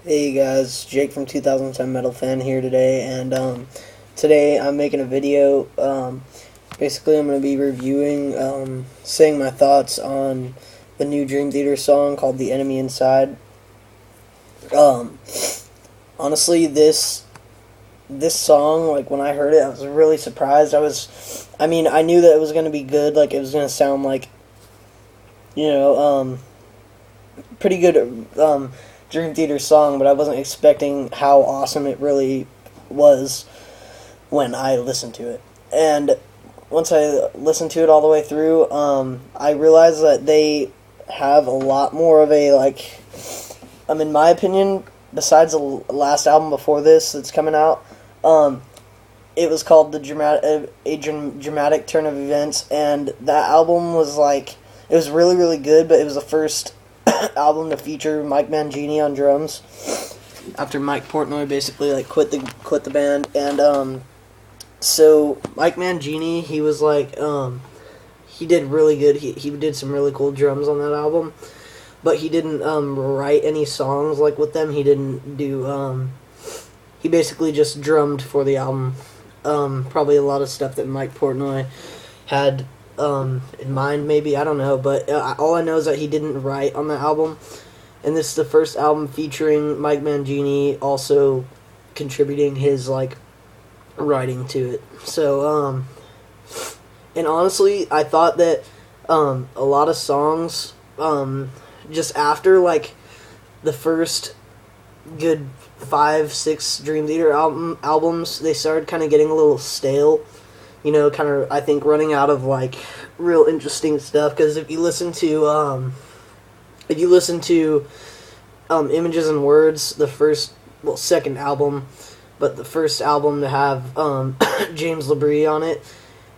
Hey guys, Jake from 2010 Metal Fan here today, and today I'm making a video. Basically, I'm going to be reviewing, saying my thoughts on the new Dream Theater song called "The Enemy Inside." Um, Honestly, this song, like when I heard it, I was really surprised. I knew that it was going to be good. Like it was going to sound like, you know, pretty good. Dream Theater song, but I wasn't expecting how awesome it really was when I listened to it. And once I listened to it all the way through, I realized that they have a lot more of a, like, in my opinion, besides the last album before this that's coming out, it was called Dramatic Turn of Events, and that album was like, it was really, really good, but it was the first album to feature Mike Mangini on drums after Mike Portnoy basically like quit the band. And so Mike Mangini, he was like he did really good. He did some really cool drums on that album, but he didn't write any songs like with them. He didn't do he basically just drummed for the album. Probably a lot of stuff that Mike Portnoy had in mind, maybe, I don't know, but all I know is that he didn't write on the album, and this is the first album featuring Mike Mangini also contributing his, like, writing to it. So, and honestly, I thought that a lot of songs, just after, like, the first good 5-6 Dream Theater albums, they started kind of getting a little stale. You know, kind of, I think, running out of, like, real interesting stuff. Because if you listen to, Images and Words, second album, but the first album to have, James LaBrie on it,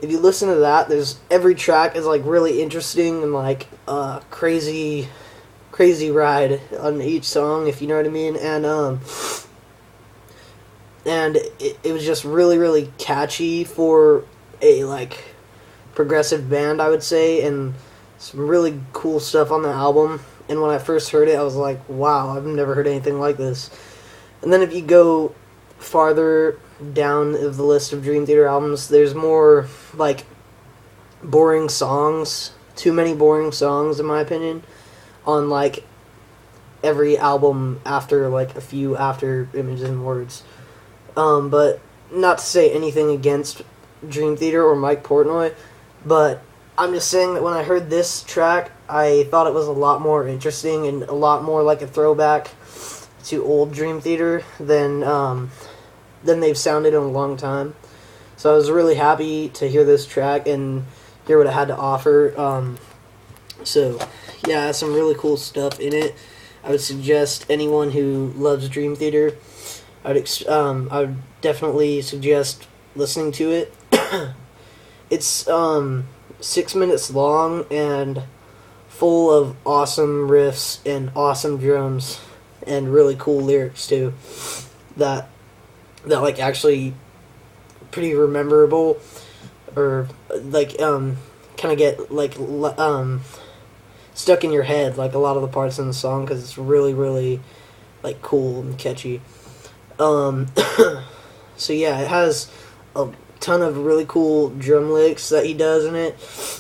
if you listen to that, every track is, like, really interesting and, like, crazy ride on each song, if you know what I mean. And it was just really, really catchy for a, like, progressive band, I would say, and some really cool stuff on the album. And when I first heard it, I was like, wow, I've never heard anything like this. And then if you go farther down the list of Dream Theater albums, there's more, like, boring songs, too many boring songs, in my opinion, on, like, every album after, like, a few after Images and Words. But not to say anything against Dream Theater or Mike Portnoy, but I'm just saying that when I heard this track, I thought it was a lot more interesting and a lot more like a throwback to old Dream Theater than they've sounded in a long time. So I was really happy to hear this track and hear what it had to offer. So yeah, it has some really cool stuff in it. I would suggest anyone who loves Dream Theater, I would definitely suggest listening to it. It's 6 minutes long and full of awesome riffs and awesome drums and really cool lyrics too. That like actually pretty rememberable, or like kind of get like stuck in your head, like a lot of the parts in the song, because it's really, really like cool and catchy. So yeah, it has a ton of really cool drum licks that he does in it.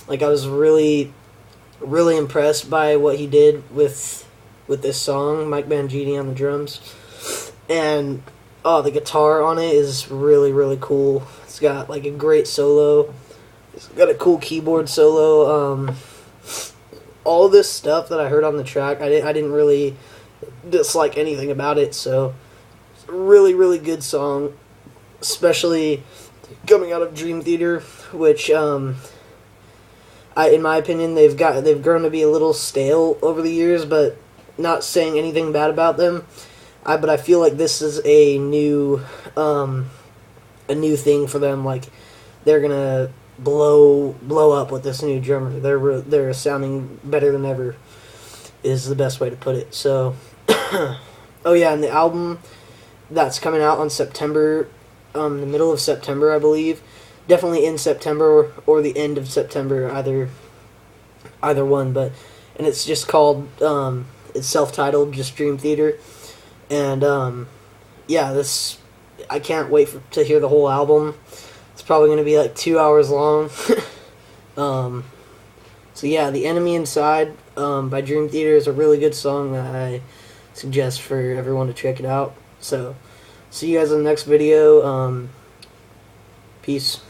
Like, I was really, really impressed by what he did with this song, Mike Mangini on the drums. And the guitar on it is really, really cool. It's got like a great solo. It's got a cool keyboard solo. All of this stuff that I heard on the track, I didn't really dislike anything about it. So it's a really, really good song, especially coming out of Dream Theater, which in my opinion, they've grown to be a little stale over the years, but not saying anything bad about them. But I feel like this is a new thing for them. Like, they're gonna blow up with this new drummer. They're sounding better than ever, is the best way to put it. So, oh yeah, and the album that's coming out on September, the middle of September, I believe. Definitely in September or the end of September, either one. But, and it's just called, it's self-titled, just Dream Theater. And yeah, I can't wait to hear the whole album. It's probably going to be like 2 hours long. So yeah, The Enemy Inside by Dream Theater is a really good song that I suggest for everyone to check it out. So see you guys in the next video. Peace.